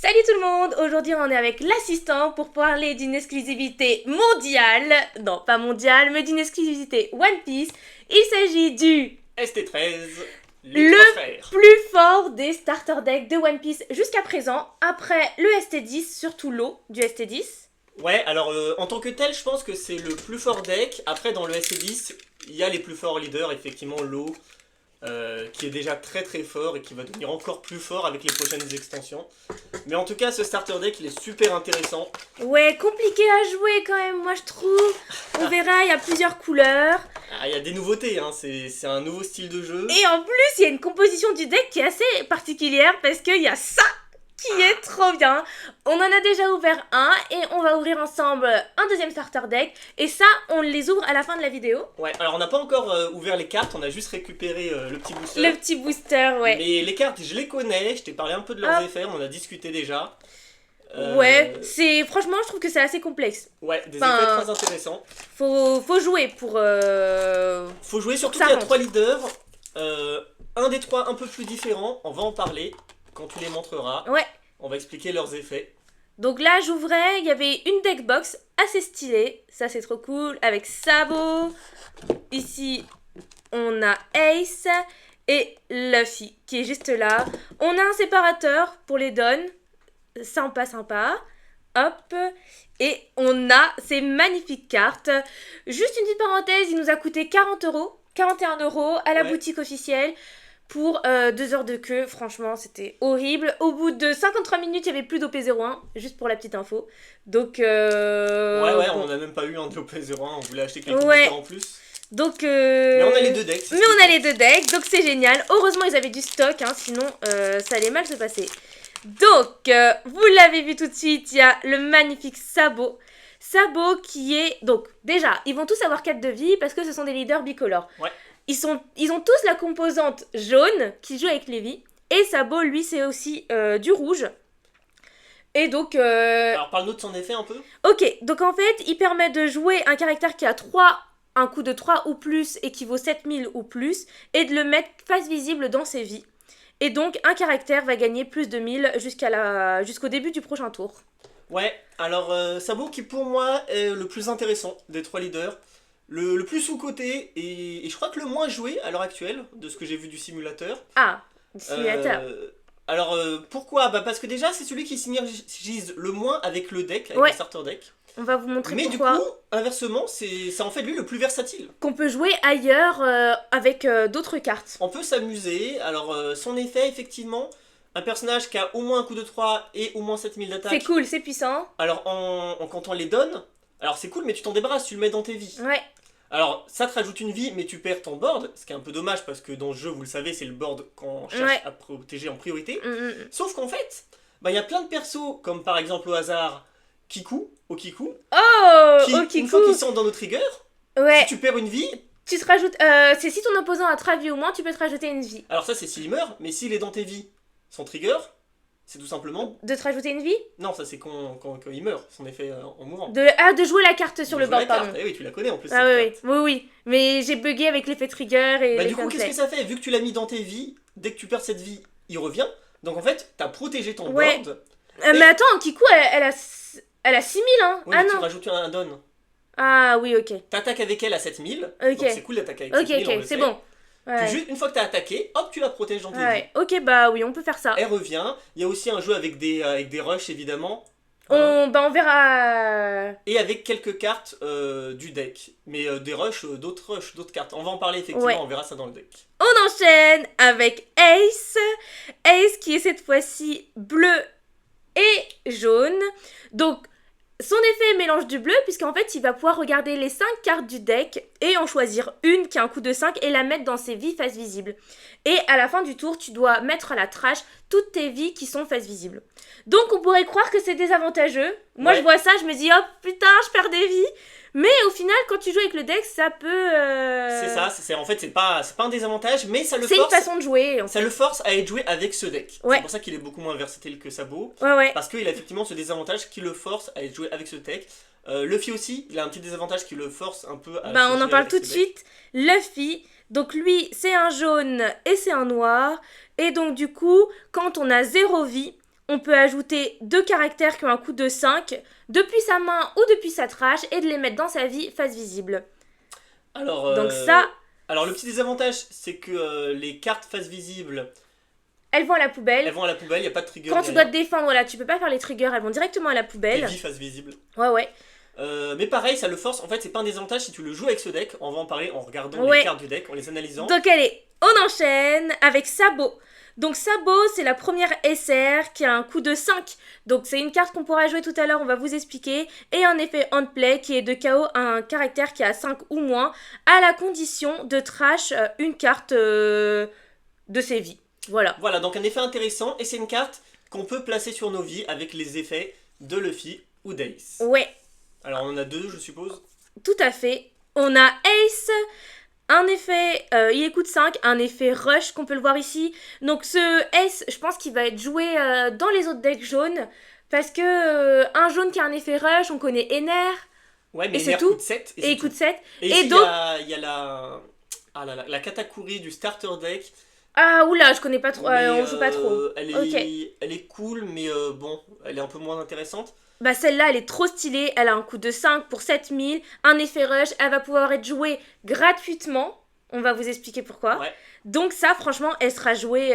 Salut tout le monde, aujourd'hui on est avec l'assistant pour parler d'une exclusivité mondiale, non pas mondiale mais d'une exclusivité One Piece. Il s'agit du ST13, les le transferts. plus fort des starter decks de One Piece jusqu'à présent, après le ST10, surtout l'eau du ST10. Ouais, alors en tant que tel, je pense que c'est le plus fort deck. Après, dans le SC10, il y a les plus forts leaders, effectivement, l'eau, qui est déjà très très fort et qui va devenir encore plus fort avec les prochaines extensions. Mais en tout cas, ce starter deck, il est super intéressant. Ouais, compliqué à jouer quand même, moi je trouve. On verra, il y a plusieurs couleurs. Ah, il y a des nouveautés, hein. C'est un nouveau style de jeu. Et en plus, il y a une composition du deck qui est assez particulière parce qu'il y a ça qui est trop bien. On en a déjà ouvert un et on va ouvrir ensemble un deuxième starter deck. Et ça, on les ouvre à la fin de la vidéo. Ouais, alors on n'a pas encore ouvert les cartes, on a juste récupéré le petit booster. Le petit booster, ouais. Mais les cartes, je les connais, je t'ai parlé un peu de leurs effets, on en a discuté déjà. Ouais, franchement, je trouve que c'est assez complexe. Ouais, des effets très intéressants. Faut jouer pour... Faut jouer, surtout qu'il y a 3 leaders. Un des 3 un peu plus différent, on va en parler quand tu les montreras. Ouais. On va expliquer leurs effets. Donc là, j'ouvrais, il y avait une deck box assez stylée. Ça, c'est trop cool. Avec Sabo. Ici, on a Ace et Luffy qui est juste là. On a un séparateur pour les dons. Sympa, sympa. Hop. Et on a ces magnifiques cartes. Juste une petite parenthèse, il nous a coûté 40 euros. 41 euros à la boutique officielle. Pour 2 heures de queue, franchement, c'était horrible. Au bout de 53 minutes, il n'y avait plus d'OP01, juste pour la petite info. Donc, Ouais, bon. on n'a même pas eu un de l'OP01, on voulait acheter quelques boosters en plus. Donc, mais on a les deux decks. Mais on a les deux decks, donc c'est génial. Heureusement, ils avaient du stock, hein, sinon ça allait mal se passer. Donc, vous l'avez vu tout de suite, il y a le magnifique Sabo. Sabo qui est... Donc, déjà, ils vont tous avoir 4 de vie parce que ce sont des leaders bicolores. Ouais. Ils ont tous la composante jaune qui joue avec Levi. Et Sabo, lui, c'est aussi du rouge. Et donc... Alors, parle-nous de son effet un peu. Ok, donc en fait, il permet de jouer un caractère qui a un coût de 3 ou plus et qui vaut 7000 ou plus. Et de le mettre face visible dans ses vies. Et donc, un caractère va gagner plus de 1000 jusqu'au début du prochain tour. Ouais, alors Sabo qui pour moi est le plus intéressant des 3 leaders. Le plus sous-coté et je crois que le moins joué à l'heure actuelle, de ce que j'ai vu du simulateur. Ah, du simulateur. Alors pourquoi ? Bah parce que déjà c'est celui qui synergise le moins avec le deck, avec le starter deck. On va vous montrer pourquoi. pourquoi. Mais du coup, inversement, c'est en fait lui le plus versatile. Qu'on peut jouer ailleurs avec d'autres cartes. On peut s'amuser, alors son effet effectivement, un personnage qui a au moins un coup de 3 et au moins 7000 d'attaque. C'est cool, c'est puissant. Alors quand on les donne, alors c'est cool mais tu t'en débarrasses, tu le mets dans tes vies. Ouais. Alors, ça te rajoute une vie, mais tu perds ton board, ce qui est un peu dommage parce que dans le jeu, vous le savez, c'est le board qu'on cherche à protéger en priorité. Sauf qu'en fait, bah, y a plein de persos, comme par exemple au hasard Okiku, qui, une fois qu'ils sont dans nos triggers, si tu perds une vie... Tu te rajoutes... c'est si ton opposant a 3 vies ou moins, tu peux te rajouter une vie. Alors ça, c'est s'il meurt, mais s'il est dans tes vies, son trigger... C'est tout simplement... De te rajouter une vie ? Non, ça c'est quand il meurt, son effet en mourant. De jouer la carte sur le board, pardon. Eh oui, tu la connais en plus. Ah oui. Mais j'ai bugué avec l'effet trigger et... Bah du coup, qu'est-ce que ça fait ? Vu que tu l'as mis dans tes vies, dès que tu perds cette vie, il revient. Donc en fait, t'as protégé ton board. Mais attends, Kiku, elle a 6000, hein. Oui, mais tu rajoutes un don. Ah oui, ok. T'attaques avec elle à 7000. Ok. Donc c'est cool d'attaquer avec 7000, Ok, c'est bon. Puis juste une fois que t'as attaqué, hop, tu la protèges dans tes vies. Ok, bah oui, on peut faire ça. Elle revient. Il y a aussi un jeu avec des rushs, évidemment. On verra. Et avec quelques cartes du deck. Mais des rushs, d'autres cartes. On va en parler effectivement, on verra ça dans le deck. On enchaîne avec Ace. Ace qui est cette fois-ci bleu et jaune. Donc, son effet est mélange du bleu, puisqu'en fait, il va pouvoir regarder les 5 cartes du deck et en choisir une qui a un coût de 5 et la mettre dans ses vies face visible. Et à la fin du tour, tu dois mettre à la trash toutes tes vies qui sont face visible. Donc, on pourrait croire que c'est désavantageux. Moi, je vois ça, je me dis, oh putain, je perds des vies. Mais au final, quand tu joues avec le deck, ça peut... C'est ça, en fait, c'est pas un désavantage, mais ça le force... C'est une façon de jouer. Ça le force à être joué avec ce deck. C'est pour ça qu'il est beaucoup moins versatile que Sabo. Parce qu'il a effectivement ce désavantage qui le force à être joué avec ce deck. Luffy aussi, il a un petit désavantage qui le force un peu à... on en parle tout de suite. Luffy, donc lui, c'est un jaune et c'est un noir. Et donc du coup, quand on a 0 vie, on peut ajouter 2 caractères qui ont un coût de 5 depuis sa main ou depuis sa trash et de les mettre dans sa vie face visible. Alors, donc ça... Alors le petit désavantage, c'est que les cartes face visible... Elles vont à la poubelle. Elles vont à la poubelle, il n'y a pas de trigger. Quand tu dois te défendre, là, tu peux pas faire les triggers, elles vont directement à la poubelle. Tes vies face visible. Ouais. Mais pareil, ça le force. En fait, c'est pas un désavantage si tu le joues avec ce deck. On va en parler en regardant les cartes du deck, en les analysant. Donc allez, on enchaîne avec Sabot. Donc Sabot, c'est la première SR qui a un coût de 5. Donc c'est une carte qu'on pourra jouer tout à l'heure, on va vous expliquer. Et un effet hand play qui est de KO un caractère qui a 5 ou moins, à la condition de trash une carte de ses vies. Voilà. Voilà, donc un effet intéressant. Et c'est une carte qu'on peut placer sur nos vies avec les effets de Luffy ou d'Ace. Ouais. Alors on en a 2, je suppose. Tout à fait. On a Ace... Un effet, il coûte 5, un effet rush qu'on peut le voir ici. Donc ce S, je pense qu'il va être joué dans les autres decks jaunes. Parce que un jaune qui a un effet rush, on connaît Ener. Ouais, mais Ener coûte 7. Et il coûte 7. Et donc il y a la Katakuri du starter deck. Ah oula, je connais pas trop, on joue pas trop. Elle est cool, mais bon, elle est un peu moins intéressante. Bah celle-là, elle est trop stylée, elle a un coût de 5 pour 7000, un effet rush, elle va pouvoir être jouée gratuitement, on va vous expliquer pourquoi. Ouais. Donc ça, franchement, elle sera jouée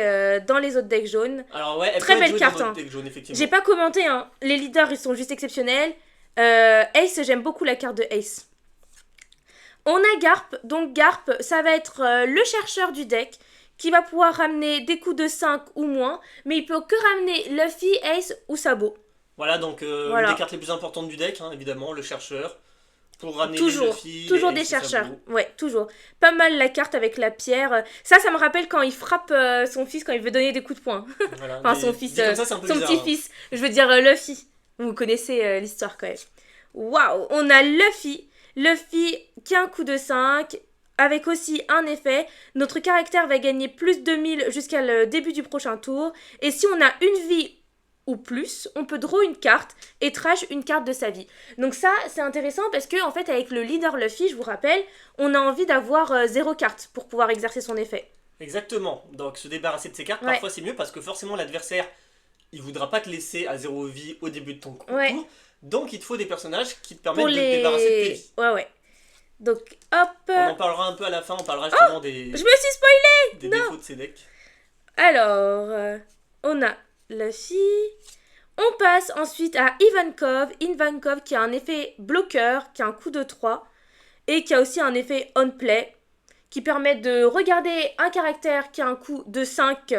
dans les autres decks jaunes. Alors ouais, elle très peut belle être jouée carte, dans d'autres decks jaunes, effectivement. J'ai pas commenté, hein. Les leaders, ils sont juste exceptionnels. Ace, j'aime beaucoup la carte de Ace. On a Garp, donc Garp, ça va être le chercheur du deck, qui va pouvoir ramener des coups de 5 ou moins, mais il peut que ramener Luffy, Ace ou Sabot. Voilà, donc une des cartes les plus importantes du deck, hein, évidemment, le chercheur. Pour ramener les Luffy, toujours des chercheurs. Ouais, toujours. Pas mal la carte avec la pierre. Ça me rappelle quand il frappe son fils quand il veut donner des coups de poing. Voilà, enfin, son fils, son petit-fils. Hein. Je veux dire Luffy. Vous connaissez l'histoire quand même. Waouh, on a Luffy. Luffy qui a un coup de 5. Avec aussi un effet, notre caractère va gagner plus de 1000 jusqu'à le début du prochain tour. Et si on a une vie ou plus, on peut draw une carte et trash une carte de sa vie. Donc ça, c'est intéressant parce que en fait, avec le leader Luffy, je vous rappelle, on a envie d'avoir 0 carte pour pouvoir exercer son effet. Exactement. Donc se débarrasser de ces cartes, parfois c'est mieux parce que forcément l'adversaire, il voudra pas te laisser à 0 vie au début de ton tour. Donc il te faut des personnages qui te permettent de te débarrasser de tes vies. Ouais. Donc hop. On en parlera un peu à la fin, on parlera justement des... Je me suis spoilée. Des défauts de ces decks. Alors, on a Luffy. On passe ensuite à Ivankov qui a un effet bloqueur, qui a un coup de 3 et qui a aussi un effet on play qui permet de regarder un caractère qui a un coup de 5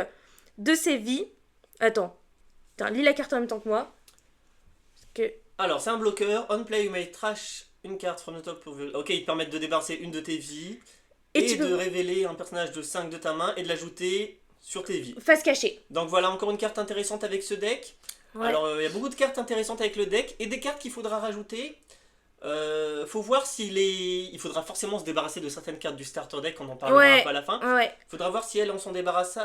de ses vies. Attends, lis la carte en même temps que moi. Alors, c'est un bloqueur. On play, you may trash une carte from the top. Ok, ils te permettent de débarrasser une de tes vies et de révéler un personnage de 5 de ta main et de l'ajouter sur tes vies. Face cachée. Donc voilà, encore une carte intéressante avec ce deck. Ouais. Alors, il y a beaucoup de cartes intéressantes avec le deck et des cartes qu'il faudra rajouter. Faut voir il faudra forcément se débarrasser de certaines cartes du starter deck, on en parlera un peu à la fin. Faudra voir si on s'en débarrasse.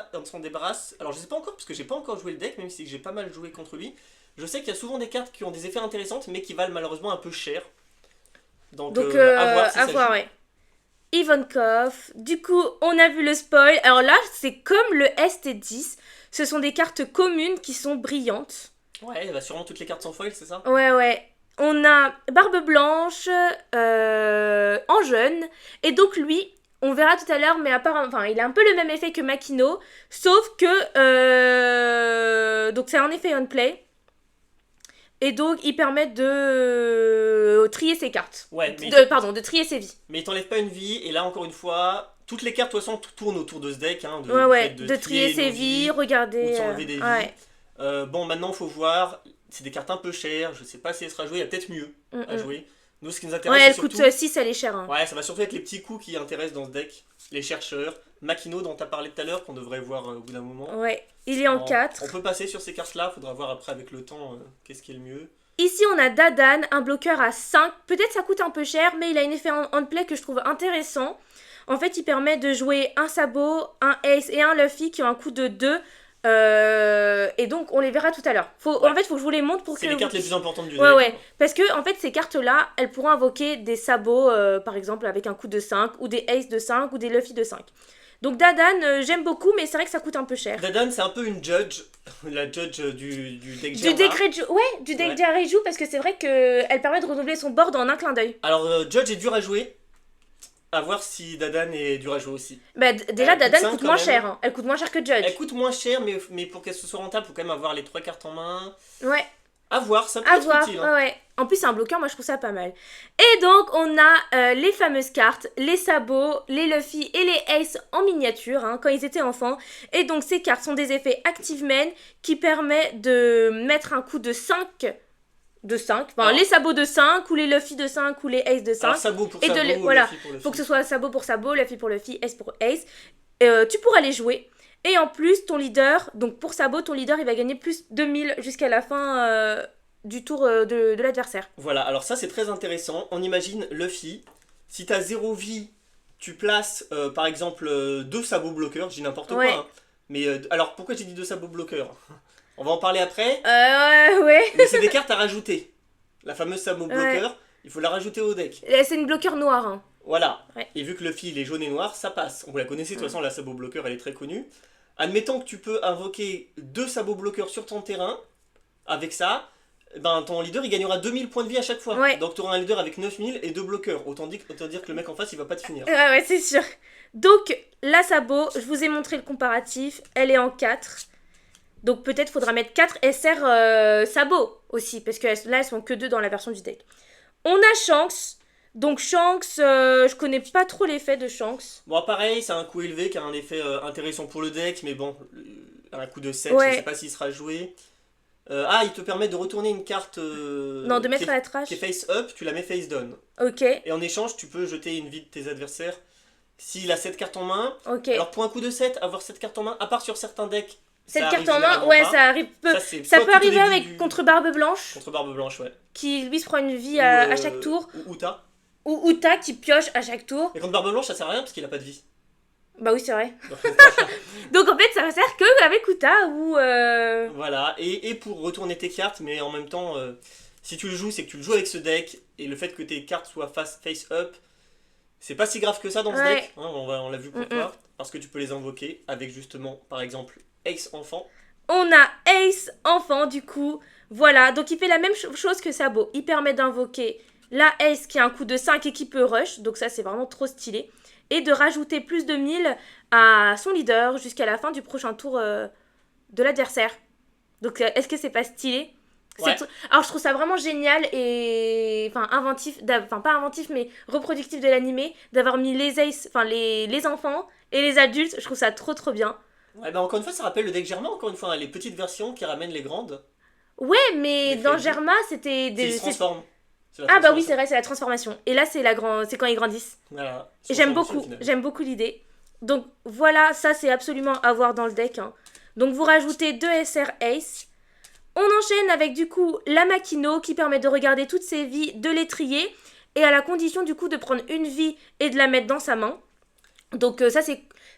Alors je sais pas encore parce que j'ai pas encore joué le deck, même si j'ai pas mal joué contre lui. Je sais qu'il y a souvent des cartes qui ont des effets intéressantes mais qui valent malheureusement un peu cher. Donc à voir si Ivankov, du coup on a vu le spoil. Alors là c'est comme le ST10, ce sont des cartes communes qui sont brillantes. Ouais, bah sûrement toutes les cartes sont foil, c'est ça? Ouais. On a Barbe Blanche en jaune. Et donc lui, on verra tout à l'heure, mais apparemment, il a un peu le même effet que Makino. Sauf que... donc c'est un effet on play. Et donc il permet de trier ses cartes. Ouais, de trier ses vies. Mais il t'enlève pas une vie. Et là encore une fois, toutes les cartes de toute façon tournent autour de ce deck. Hein, de trier ses vies, regarder... Ou de s'enlever des vies. Bon, maintenant faut voir... C'est des cartes un peu chères, je sais pas si elle sera jouée, il y a peut-être mieux à jouer. Nous, ce qui nous intéresse, elle coûte 6, elle est chère. Hein. Ouais, ça va surtout être les petits coups qui intéressent dans ce deck. Les chercheurs, Makino dont tu as parlé tout à l'heure, qu'on devrait voir au bout d'un moment. Ouais, il est en 4. On peut passer sur ces cartes-là, faudra voir après avec le temps qu'est-ce qui est le mieux. Ici, on a Dadan, un bloqueur à 5. Peut-être ça coûte un peu cher, mais il a un effet en play que je trouve intéressant. En fait, il permet de jouer un Sabot, un Ace et un Luffy qui ont un coût de 2. Et donc on les verra tout à l'heure. En fait, faut que je vous les montre pour que... C'est les cartes les plus importantes du deck. Ouais. Parce que en fait, ces cartes-là, elles pourront invoquer des sabots, par exemple, avec un coup de 5, ou des Ace de 5, ou des Luffy de 5. Donc Dadan, j'aime beaucoup, mais c'est vrai que ça coûte un peu cher. Dadan, c'est un peu une judge. la judge du deck Du Germa. deck Reiju, ouais, du deck Reiju, parce que c'est vrai qu'elle permet de renouveler son board en un clin d'œil. Alors, judge est dur à jouer. À voir si Dadan est dur à jouer aussi. Bah, déjà, Dadan coûte moins même. cher. Hein. Elle coûte moins cher que Judge. Elle coûte moins cher, mais pour qu'elle soit rentable, il faut quand même avoir les 3 cartes en main. Ouais. À voir, ça peut être utile. Hein. Ouais. En plus, c'est un bloqueur, moi je trouve ça pas mal. Et donc, on a les fameuses cartes, les sabots, les Luffy et les Ace en miniature, hein, quand ils étaient enfants. Et donc, ces cartes sont des effets Active Main qui permettent de mettre un coup de 5. Enfin, les sabots de 5, ou les Luffy de 5, ou les Ace de 5. Alors, sabot pour et sabot, voilà, Luffy pour Luffy. Faut que ce soit sabot pour sabot, Luffy pour Luffy, Ace pour Ace. Tu pourras les jouer. Et en plus, ton leader, donc pour sabot, ton leader, il va gagner plus 2000 jusqu'à la fin du tour de l'adversaire. Voilà, alors ça c'est très intéressant. On imagine Luffy, si t'as 0 vie, tu places par exemple 2 sabots bloqueurs, je dis n'importe quoi. Hein. Mais alors pourquoi j'ai dit 2 sabots bloqueurs? On va en parler après. Ouais. Mais c'est des cartes à rajouter. La fameuse sabot bloqueur, il faut la rajouter au deck. C'est une bloqueur noire. Hein. Voilà. Ouais. Et vu que Luffy il est jaune et noir, ça passe. Vous la connaissez, de toute façon la sabot bloqueur elle est très connue. Admettons que tu peux invoquer 2 sabots bloqueurs sur ton terrain. Avec ça, ben, ton leader il gagnera 2000 points de vie à chaque fois. Ouais. Donc tu auras un leader avec 9000 et 2 bloqueurs. Autant dire que le mec en face il va pas te finir. Ouais, c'est sûr. Donc, la sabot, je vous ai montré le comparatif. Elle est en 4. Donc peut-être faudra mettre 4 SR sabots aussi. Parce que là, elles sont que 2 dans la version du deck. On a Shanks. Donc Shanks, je connais pas trop l'effet de Shanks. Bon, pareil, c'est un coût élevé qui a un effet intéressant pour le deck. Mais bon, un coup de 7, je sais pas s'il sera joué. Il te permet de retourner une carte non, de mettre à la trash. qui est face up, tu la mets face down. Ok. Et en échange, tu peux jeter une vie de tes adversaires s'il a cette carte en main. Ok. Alors pour un coup de 7, avoir cette carte en main, à part sur certains decks, cette carte en main, ouais, ça arrive peu. Ça peut arriver avec contre Barbe Blanche. Contre Barbe Blanche, ouais. Qui lui se prend une vie à chaque tour. Ou Uta. Ou Uta qui pioche à chaque tour. Et contre Barbe Blanche, ça sert à rien parce qu'il a pas de vie. Bah oui, c'est vrai. Donc en fait, ça sert que avec Uta ou. Voilà, et pour retourner tes cartes, mais en même temps, si tu le joues, c'est que tu le joues avec ce deck, et le fait que tes cartes soient face up, c'est pas si grave que ça dans ce deck, hein, on l'a vu pourquoi, parce que tu peux les invoquer avec justement, par exemple, Ace Enfant. On a Ace Enfant du coup, voilà, donc il fait la même chose que Sabot, il permet d'invoquer la Ace qui a un coup de 5 et qui peut rush, donc ça c'est vraiment trop stylé. Et de rajouter plus de 1000 à son leader jusqu'à la fin du prochain tour de l'adversaire. Donc est-ce que c'est pas stylé? Ouais. Alors je trouve ça vraiment génial et inventif, pas inventif mais reproductif de l'animé, d'avoir mis les Ace, les enfants et les adultes, je trouve ça trop bien. Ouais, bah encore une fois ça rappelle le deck Germain, encore une fois, hein, les petites versions qui ramènent les grandes. Ouais, mais dans Germa c'était ils se transforment. Ah bah oui, c'est vrai, c'est la transformation. Et là, c'est quand ils grandissent. Voilà. Et j'aime beaucoup l'idée. Donc voilà, ça c'est absolument à voir dans le deck. Hein. Donc vous rajoutez 2 SR Ace. On enchaîne avec du coup la Makino qui permet de regarder toutes ses vies, de les trier. Et à la condition du coup de prendre une vie et de la mettre dans sa main. Donc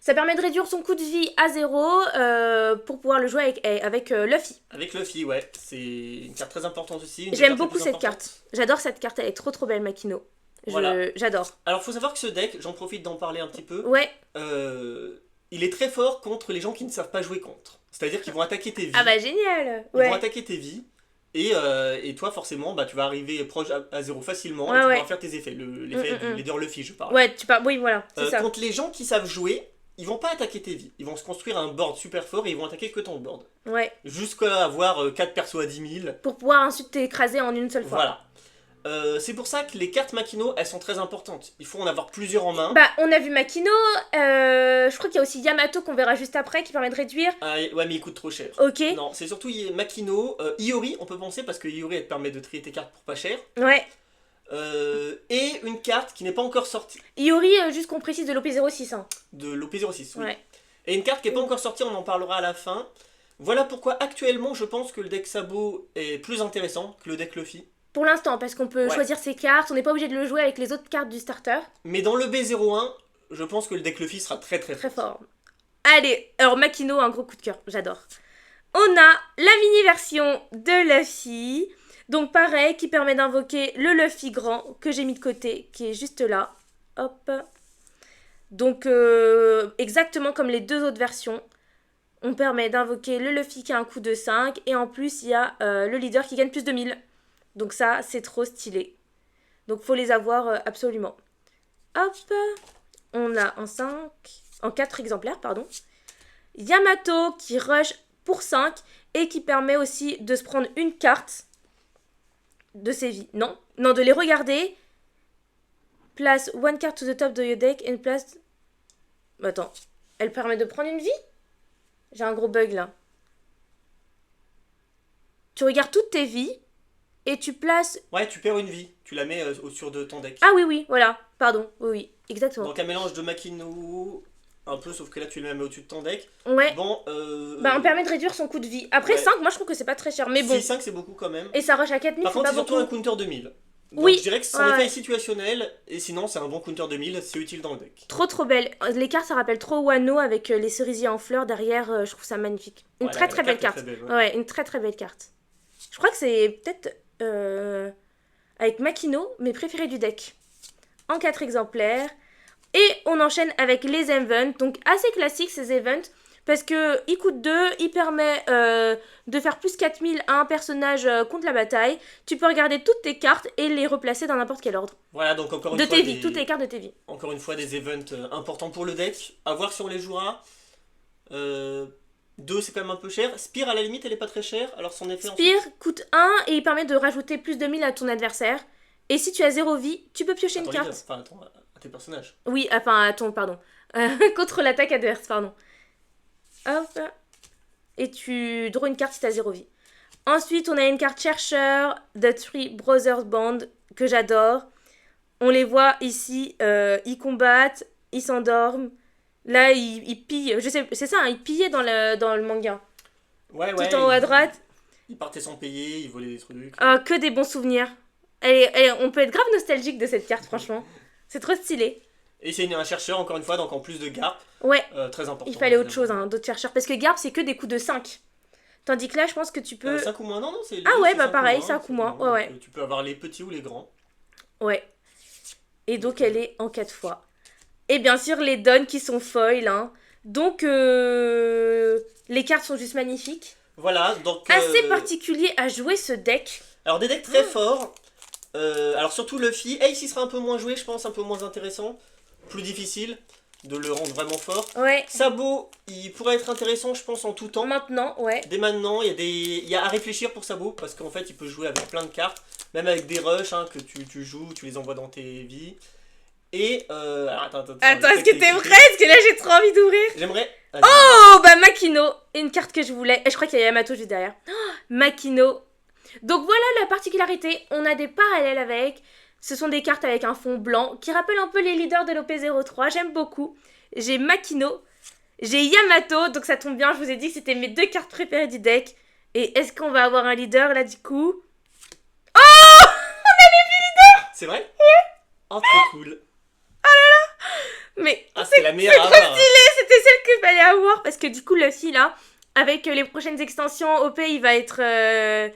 ça permet de réduire son coût de vie à 0 pour pouvoir le jouer avec Luffy. Avec Luffy, ouais. C'est une carte très importante aussi. J'aime beaucoup cette carte. J'adore cette carte, elle est trop belle, Makino. Voilà. J'adore. Alors, faut savoir que ce deck, j'en profite d'en parler un petit peu. Ouais. Il est très fort contre les gens qui ne savent pas jouer contre. C'est-à-dire qu'ils vont attaquer tes vies. Ah bah génial. Ils vont attaquer tes vies. Et toi, forcément, bah, tu vas arriver proche à 0 facilement et tu vas faire tes effets. L'effet du leader Luffy, je parle. Ouais, oui, voilà, c'est ça. Contre les gens qui savent jouer, ils vont pas attaquer tes vies. Ils vont se construire un board super fort et ils vont attaquer que ton board. Ouais. Jusqu'à avoir 4 persos à 10 000. Pour pouvoir ensuite t'écraser en une seule fois. Voilà. C'est pour ça que les cartes Makino, elles sont très importantes. Il faut en avoir plusieurs en main. Bah, on a vu Makino. Je crois qu'il y a aussi Yamato qu'on verra juste après qui permet de réduire. Ah, ouais, mais il coûte trop cher. Ok. Non, c'est surtout Makino. Iori, on peut penser parce que Iori, elle te permet de trier tes cartes pour pas cher. Ouais. Et une carte qui n'est pas encore sortie. Iori, juste qu'on précise de l'OP06. Hein. De l'OP06, oui. Ouais. Et une carte qui n'est pas encore sortie, on en parlera à la fin. Voilà pourquoi actuellement, je pense que le deck Sabot est plus intéressant que le deck Luffy. Pour l'instant, parce qu'on peut choisir ses cartes, on n'est pas obligé de le jouer avec les autres cartes du starter. Mais dans le B01, je pense que le deck Luffy sera très fort. Allez, alors Makino, un gros coup de cœur, j'adore. On a la mini-version de Luffy, donc pareil, qui permet d'invoquer le Luffy grand, que j'ai mis de côté, qui est juste là. Hop. Donc, exactement comme les deux autres versions. on permet d'invoquer le Luffy qui a un coût de 5. Et en plus, il y a le leader qui gagne plus de 1000. Donc ça, c'est trop stylé. Donc faut les avoir absolument. Hop, on a en 4 exemplaires, pardon. Yamato qui rush pour 5 et qui permet aussi de se prendre une carte de ses vies. Non, de les regarder. Place one card to the top of your deck and place... Attends, elle permet de prendre une vie? J'ai un gros bug là. Tu regardes toutes tes vies et tu places... Ouais, tu perds une vie. Tu la mets au-dessus de ton deck. Ah oui, voilà. Pardon, oui, exactement. Donc un mélange de Makino... Un peu, sauf que là tu le mets au-dessus de ton deck. Ouais. Bon, on permet de réduire son coût de vie. Après, 5, moi je trouve que c'est pas très cher. Mais bon. 5 c'est beaucoup quand même. Et ça rush à 4000, par c'est pas contre, beaucoup. c'est surtout un counter 2000. Donc, oui. Je dirais que son effet est situationnel. Et sinon, c'est un bon counter 2000. C'est utile dans le deck. Trop belle. Les cartes, ça rappelle trop Wano avec les cerisiers en fleurs derrière. Je trouve ça magnifique. Une très belle carte. Très belle, ouais, une très belle carte. Je crois que c'est peut-être avec Makino, mes préférés du deck. En 4 exemplaires. Et on enchaîne avec les events, donc assez classiques ces events, parce que il coûte 2, il permet de faire plus 4000 à un personnage contre la bataille. Tu peux regarder toutes tes cartes et les replacer dans n'importe quel ordre. Voilà, donc encore une fois... De tes vies, toutes les cartes de tes vies. Encore une fois, des events importants pour le deck. À voir si on les jouera. 2, c'est quand même un peu cher. Spear, à la limite, elle est pas très chère, alors son effet... Spear coûte 1 et il permet de rajouter plus de 1000 à ton adversaire. Et si tu as 0 vie, tu peux piocher une carte. Attends, tes personnages. Oui, pardon. Contre l'attaque adverse, pardon. Hop. Et tu draws une carte si t'as 0 vie. Ensuite, on a une carte chercheur, The Three Brothers Band, que j'adore. On les voit ici, ils combattent, ils s'endorment. Là, ils pillent. Je sais, c'est ça, ils pillaient dans le manga. Ouais. Tout en haut à droite. Ils partaient sans payer, ils volaient des trucs. Que des bons souvenirs. On peut être grave nostalgique de cette carte, franchement. C'est trop stylé. Et c'est un chercheur, encore une fois, donc en plus de Garp. Ouais. Très important. Il fallait autre chose, d'autres chercheurs. Parce que Garp, c'est que des coups de 5. Tandis que là, je pense que tu peux... 5 ou moins, non, c'est... Ah ouais, pareil, 5 ou moins. Ouais. Tu peux avoir les petits ou les grands. Ouais. Et donc, elle est en 4 fois. Et bien sûr, les dons qui sont foil. Hein. Donc, les cartes sont juste magnifiques. Voilà, donc... Assez particulier à jouer ce deck. Alors, des decks très forts. Alors surtout Luffy, Ace il sera un peu moins joué je pense, un peu moins intéressant, plus difficile de le rendre vraiment fort. Ouais. Sabo, il pourrait être intéressant je pense en tout temps. Maintenant, ouais. Dès maintenant, il y a à réfléchir pour Sabo, parce qu'en fait il peut jouer avec plein de cartes, même avec des rushs que tu joues, tu les envoies dans tes vies. Et alors attends, est-ce que t'es prêt? Parce que là j'ai trop envie d'ouvrir. J'aimerais... Oh bah Makino, une carte que je voulais, et je crois qu'il y a Yamato juste derrière. Makino. Donc voilà la particularité, on a des parallèles avec, ce sont des cartes avec un fond blanc qui rappellent un peu les leaders de l'OP03, j'aime beaucoup. J'ai Makino, j'ai Yamato, donc ça tombe bien, je vous ai dit que c'était mes 2 cartes préférées du deck. Et est-ce qu'on va avoir un leader là du coup? Oh, on a les 8 leaders. C'est vrai? Ouais. Oh trop cool. Oh là là. Mais c'est la meilleure à avoir. C'est trop stylé, c'était celle qu'il fallait avoir, parce que du coup Luffy là... Avec les prochaines extensions, OP, il va être...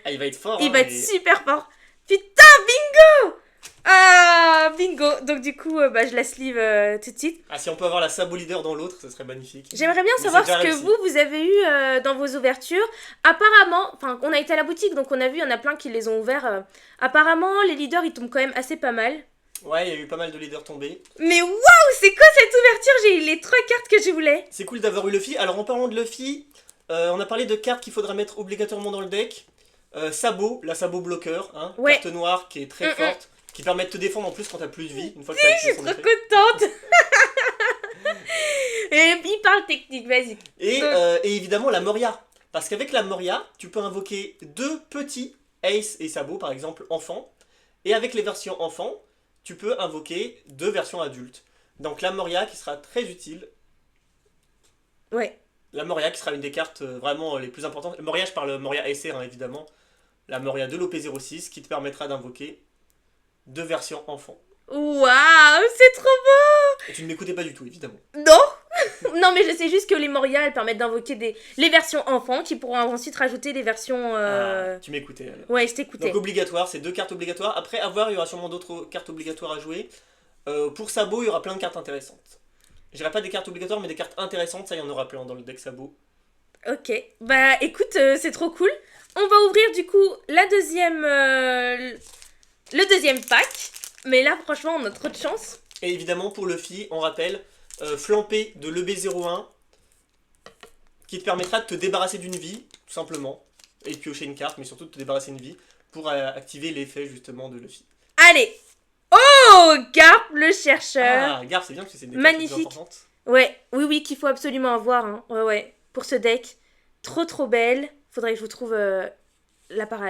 il va être fort. Il va être super fort. Putain, bingo! Ah, bingo. Donc du coup, je la sleeve tout de suite. Si on peut avoir la Sabo Leader dans l'autre, ça serait magnifique. J'aimerais bien savoir ce que vous avez eu dans vos ouvertures. Apparemment, on a été à la boutique, donc on a vu, il y en a plein qui les ont ouverts. Apparemment, les leaders, ils tombent quand même assez pas mal. Ouais, il y a eu pas mal de leaders tombés. Mais waouh, c'est quoi cette ouverture? J'ai eu les 3 cartes que je voulais. C'est cool d'avoir eu Luffy. Alors en parlant de Luffy... on a parlé de cartes qu'il faudra mettre obligatoirement dans le deck. Sabo, la Sabo bloqueur, ouais. Carte noire qui est très forte, qui permet de te défendre en plus quand t'as plus de vie. Une fois que je suis trop contente. Et il parle technique, vas-y. Et évidemment la Moria. Parce qu'avec la Moria, tu peux invoquer 2 petits, Ace et Sabo par exemple, enfants. Et avec les versions enfants, tu peux invoquer 2 versions adultes. Donc la Moria qui sera très utile. Ouais. La Moria qui sera une des cartes vraiment les plus importantes. Moria, je parle Moria SR évidemment. La Moria de l'OP06 qui te permettra d'invoquer 2 versions enfants. Waouh, c'est trop beau! Et tu ne m'écoutais pas du tout évidemment. Non. Non mais je sais juste que les Moria elles permettent d'invoquer les versions enfants qui pourront ensuite rajouter des versions... tu m'écoutais alors. Ouais, je t'écoutais. Donc obligatoire, c'est 2 cartes obligatoires. Après avoir, il y aura sûrement d'autres cartes obligatoires à jouer. Pour Sabo, il y aura plein de cartes intéressantes. Je dirais pas des cartes obligatoires, mais des cartes intéressantes, ça il y en aura plein dans le deck Sabo. Ok, bah écoute, c'est trop cool. On va ouvrir du coup le deuxième pack. Mais là, franchement, on a trop de chance. Et évidemment, pour Luffy, on rappelle, flampé de l'EB01, qui te permettra de te débarrasser d'une vie, tout simplement, et de piocher une carte, mais surtout de te débarrasser d'une vie, pour activer l'effet justement de Luffy. Allez. Oh, Garp le chercheur. Ah, Garp, c'est bien parce que c'est une des cartes les plus magnifique. importantes. Ouais, oui, qu'il faut absolument avoir. Hein. Ouais. Pour ce deck. Trop belle. Faudrait que je vous trouve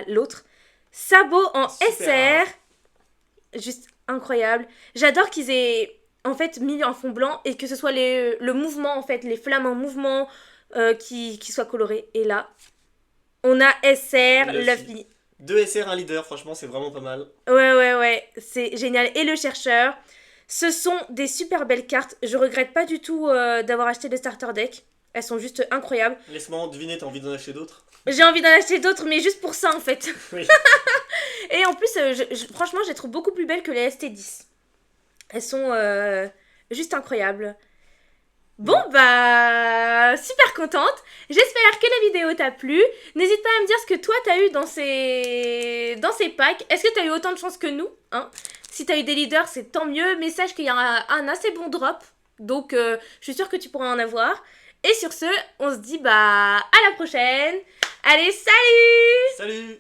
l'autre. Sabot en Super. SR. Juste incroyable. J'adore qu'ils aient en fait mis en fond blanc et que ce soit le mouvement, en fait, les flammes en mouvement qui soient colorés. Et là, on a SR, Luffy. 2 SR, un leader, franchement, c'est vraiment pas mal. Ouais, c'est génial. Et le chercheur. Ce sont des super belles cartes. Je regrette pas du tout d'avoir acheté le starter deck. Elles sont juste incroyables. Laisse-moi deviner, t'as envie d'en acheter d'autres? J'ai envie d'en acheter d'autres, mais juste pour ça en fait. Oui. Et en plus, franchement, je les trouve beaucoup plus belles que les ST10. Elles sont juste incroyables. Bon, bah, super contente. J'espère que la vidéo t'a plu. N'hésite pas à me dire ce que toi t'as eu dans ces packs. Est-ce que t'as eu autant de chance que nous, hein? Si t'as eu des leaders, c'est tant mieux. Mais sache qu'il y a un assez bon drop. Donc, je suis sûre que tu pourras en avoir. Et sur ce, on se dit bah à la prochaine. Allez, salut! Salut!